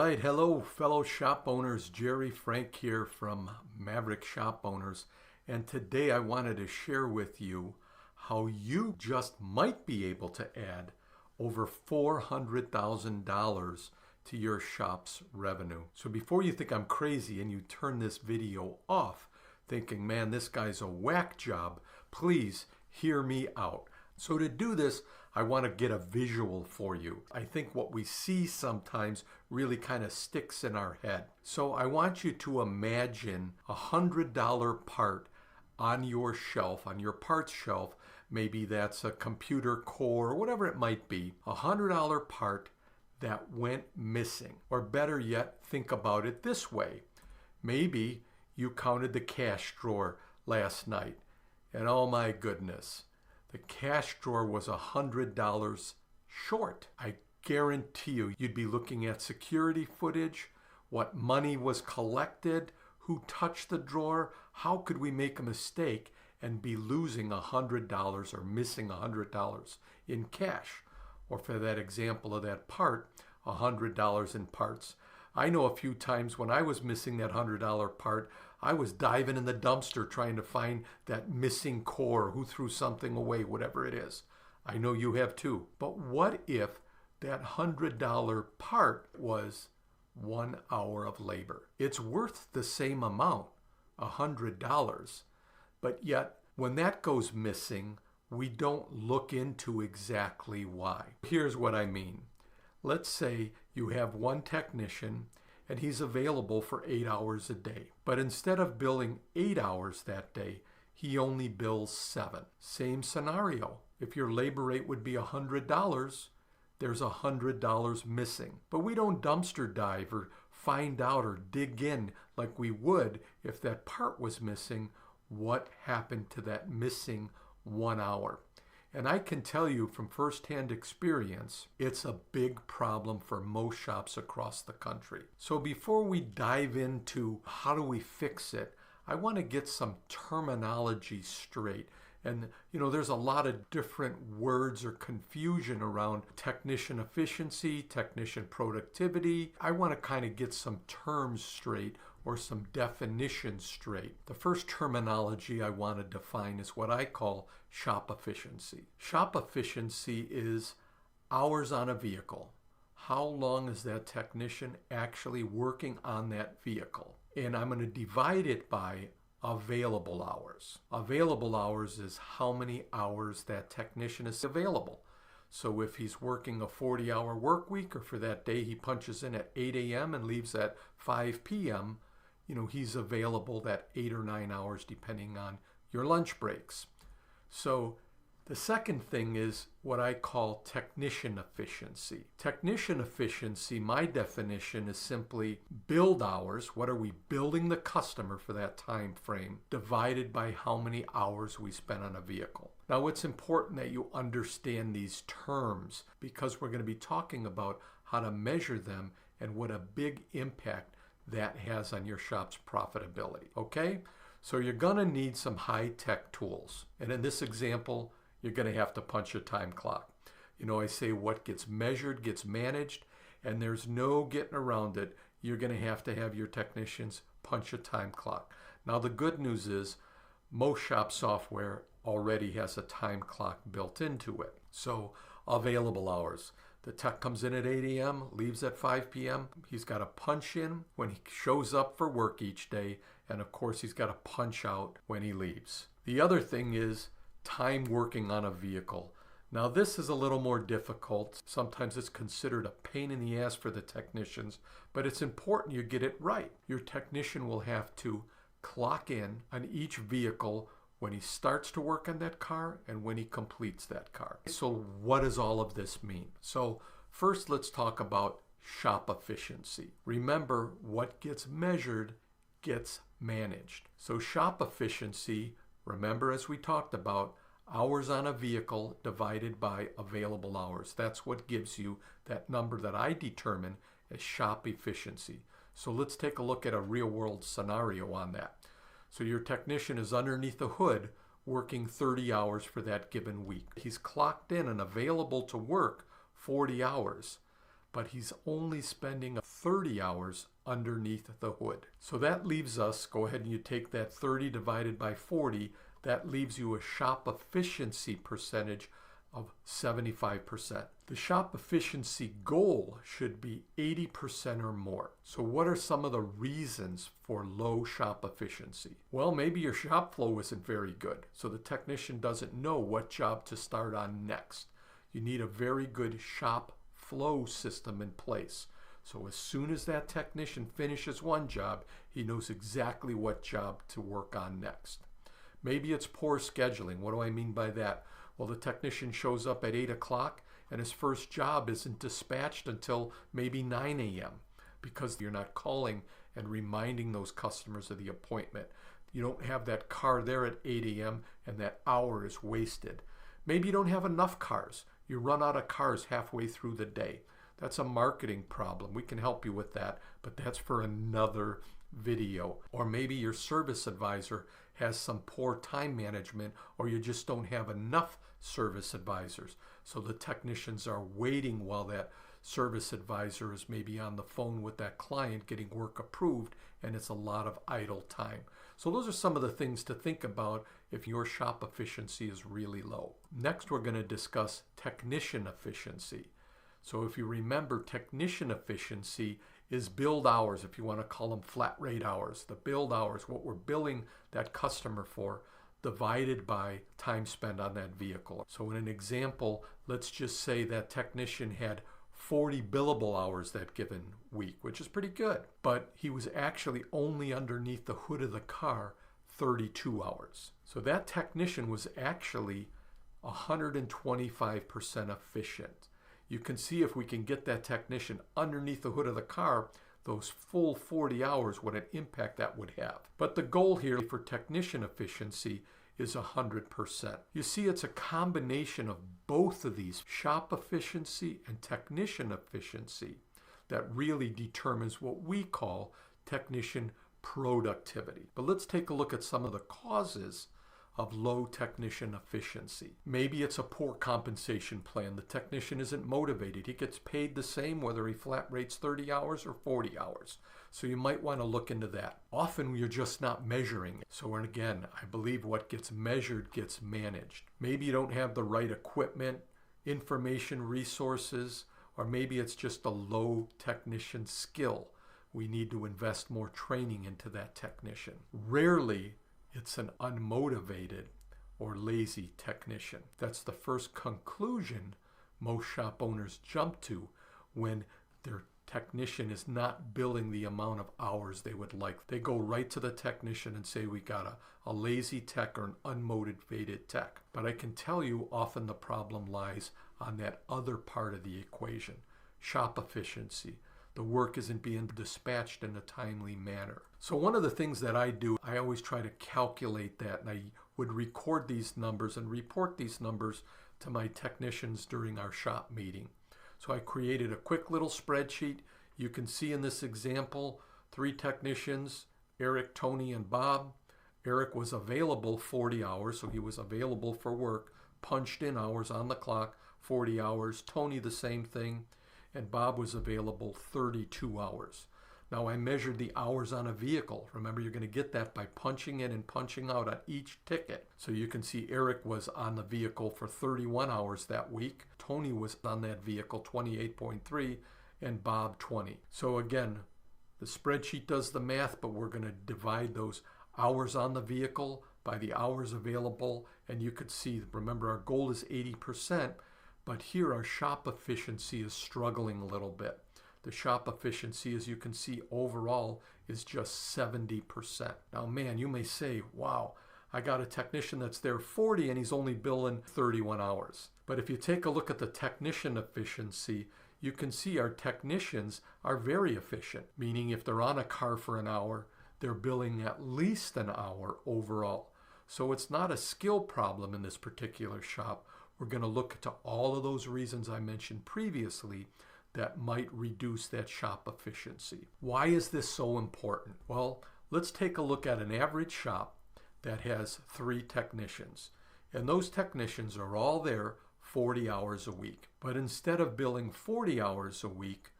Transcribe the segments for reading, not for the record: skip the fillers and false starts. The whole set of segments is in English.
right, hello fellow shop owners. Gerry Frank here from Maverick Shop Owners, and today I wanted to share with you how you just might be able to add over $400,000 to your shop's revenue. So before you think I'm crazy and you turn this video off thinking, man, this guy's a whack job, please hear me out. So to do this, I want to get a visual for you. I think what we see sometimes really kind of sticks in our head. So I want you to imagine a $100 part on your shelf, on your parts shelf. Maybe that's a computer core or whatever it might be. A $100 part that went missing. Or better yet, think about it this way. Maybe you counted the cash drawer last night, and oh my goodness, the cash drawer was $100 short. I guarantee you'd be looking at security footage, what money was collected, who touched the drawer, how could we make a mistake and be losing $100 or missing $100 in cash? Or for that example of that part, $100 in parts. I know a few times when I was missing that $100 part, I was diving in the dumpster trying to find that missing core, who threw something away, whatever it is. I know you have too. But what if that $100 part was 1 hour of labor? It's worth the same amount, $100, but yet when that goes missing, we don't look into exactly why. Here's what I mean. Let's say you have one technician and he's available for 8 hours a day. But instead of billing 8 hours that day, he only bills 7. Same scenario. If your labor rate would be $100, there's $100 missing. But we don't dumpster dive or find out or dig in like we would if that part was missing. What happened to that missing 1 hour? And I can tell you from firsthand experience, it's a big problem for most shops across the country. So before we dive into how do we fix it, I want to get some terminology straight. And there's a lot of different words or confusion around technician efficiency, technician productivity. I want to kind of get some terms straight or some definitions straight. The first terminology I want to define is what I call shop efficiency. Shop efficiency is hours on a vehicle. How long is that technician actually working on that vehicle? And I'm going to divide it by available hours. Available hours is how many hours that technician is available. So if he's working a 40-hour work week, or for that day he punches in at 8 a.m. and leaves at 5 p.m., he's available that 8 or 9 hours depending on your lunch breaks. So the second thing is what I call technician efficiency. Technician efficiency, my definition is simply build hours. What are we billing the customer for that time frame divided by how many hours we spent on a vehicle. Now it's important that you understand these terms because we're going to be talking about how to measure them and what a big impact that has on your shop's profitability. Okay? So you're going to need some high-tech tools. And in this example, you're going to have to punch a time clock. I say what gets measured gets managed, and there's no getting around it. You're going to have your technicians punch a time clock. Now the good news is most shop software already has a time clock built into it. So available hours. The tech comes in at 8 a.m., leaves at 5 p.m. He's got to punch in when he shows up for work each day, and of course he's got to punch out when he leaves. The other thing is time working on a vehicle. Now this is a little more difficult. Sometimes it's considered a pain in the ass for the technicians, but it's important you get it right. Your technician will have to clock in on each vehicle when he starts to work on that car and when he completes that car. So what does all of this mean? So first let's talk about shop efficiency. Remember, what gets measured gets managed. So shop efficiency, remember as we talked about, hours on a vehicle divided by available hours. That's what gives you that number that I determine as shop efficiency. So let's take a look at a real world scenario on that. So your technician is underneath the hood working 30 hours for that given week. He's clocked in and available to work 40 hours. but he's only spending 30 hours underneath the hood. So that leaves us, go ahead and you take that 30 divided by 40, that leaves you a shop efficiency percentage of 75%. The shop efficiency goal should be 80% or more. So what are some of the reasons for low shop efficiency? Well, maybe your shop flow isn't very good, so the technician doesn't know what job to start on next. You need a very good shop flow system in place. So as soon as that technician finishes one job, he knows exactly what job to work on next. Maybe it's poor scheduling. What do I mean by that? Well, the technician shows up at 8 o'clock and his first job isn't dispatched until maybe 9 a.m. because you're not calling and reminding those customers of the appointment. You don't have that car there at 8 a.m. and that hour is wasted. Maybe you don't have enough cars. You run out of cars halfway through the day. That's a marketing problem. We can help you with that, but that's for another video. Or maybe your service advisor has some poor time management, or you just don't have enough service advisors. So the technicians are waiting while that service advisor is maybe on the phone with that client getting work approved, and it's a lot of idle time. So those are some of the things to think about if your shop efficiency is really low. Next, we're going to discuss technician efficiency. So if you remember, technician efficiency is billed hours, if you want to call them flat rate hours. The billed hours, what we're billing that customer for, divided by time spent on that vehicle. So in an example, let's just say that technician had 40 billable hours that given week, which is pretty good. But he was actually only underneath the hood of the car 32 hours. So that technician was actually 125% efficient. You can see if we can get that technician underneath the hood of the car, those full 40 hours, what an impact that would have. But the goal here for technician efficiency is 100%. You see, it's a combination of both of these, shop efficiency and technician efficiency, that really determines what we call technician productivity. But let's take a look at some of the causes of low technician efficiency. Maybe it's a poor compensation plan. The technician isn't motivated. He gets paid the same whether he flat rates 30 hours or 40 hours. So you might want to look into that. Often you're just not measuring it. So again, I believe what gets measured gets managed. Maybe you don't have the right equipment, information, resources, or maybe it's just a low technician skill. We need to invest more training into that technician. Rarely it's an unmotivated or lazy technician. That's the first conclusion most shop owners jump to when their technician is not billing the amount of hours they would like. They go right to the technician and say, we got a lazy tech or an unmotivated tech. But I can tell you often the problem lies on that other part of the equation, shop efficiency. The work isn't being dispatched in a timely manner. So one of the things that I do, I always try to calculate that, and I would record these numbers and report these numbers to my technicians during our shop meeting. So I created a quick little spreadsheet. You can see in this example, 3 technicians, Eric, Tony, and Bob. Eric was available 40 hours, so he was available for work, punched in hours on the clock, 40 hours. Tony, the same thing. And Bob was available 32 hours. Now I measured the hours on a vehicle. Remember, you're going to get that by punching in and punching out on each ticket. So you can see Eric was on the vehicle for 31 hours that week. Tony was on that vehicle 28.3 and Bob 20. So again, the spreadsheet does the math, but we're going to divide those hours on the vehicle by the hours available. And you could see, remember, our goal is 80%. But here our shop efficiency is struggling a little bit. The shop efficiency, as you can see overall, is just 70%. Now, man, you may say, wow, I got a technician that's there 40 and he's only billing 31 hours. But if you take a look at the technician efficiency, you can see our technicians are very efficient, meaning if they're on a car for an hour, they're billing at least an hour overall. So it's not a skill problem in this particular shop. We're going to look to all of those reasons I mentioned previously that might reduce that shop efficiency. Why is this so important? Well, let's take a look at an average shop that has 3 technicians. And those technicians are all there 40 hours a week. But instead of billing 40 hours a week,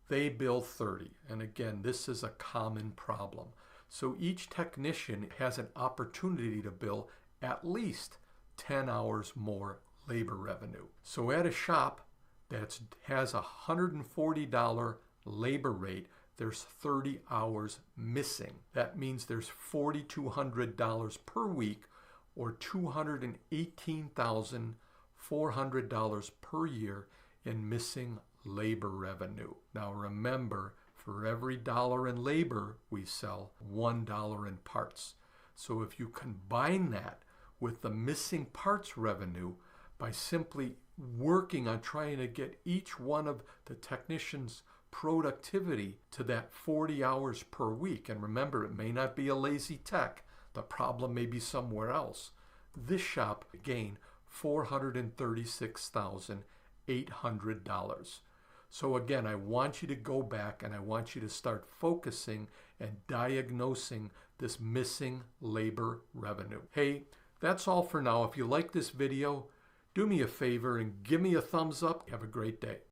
they bill 30. And again, this is a common problem. So each technician has an opportunity to bill at least 10 hours more labor revenue. So at a shop that has a $140 labor rate, there's 30 hours missing. That means there's $4,200 per week, or $218,400 per year in missing labor revenue. Now remember, for every dollar in labor we sell, $1 in parts. So if you combine that with the missing parts revenue by simply working on trying to get each one of the technicians' productivity to that 40 hours per week, and remember, it may not be a lazy tech, the problem may be somewhere else, this shop gained $436,800. So again, I want you to go back and I want you to start focusing and diagnosing this missing labor revenue. Hey, that's all for now. If you like this video, do me a favor and give me a thumbs up. Have a great day.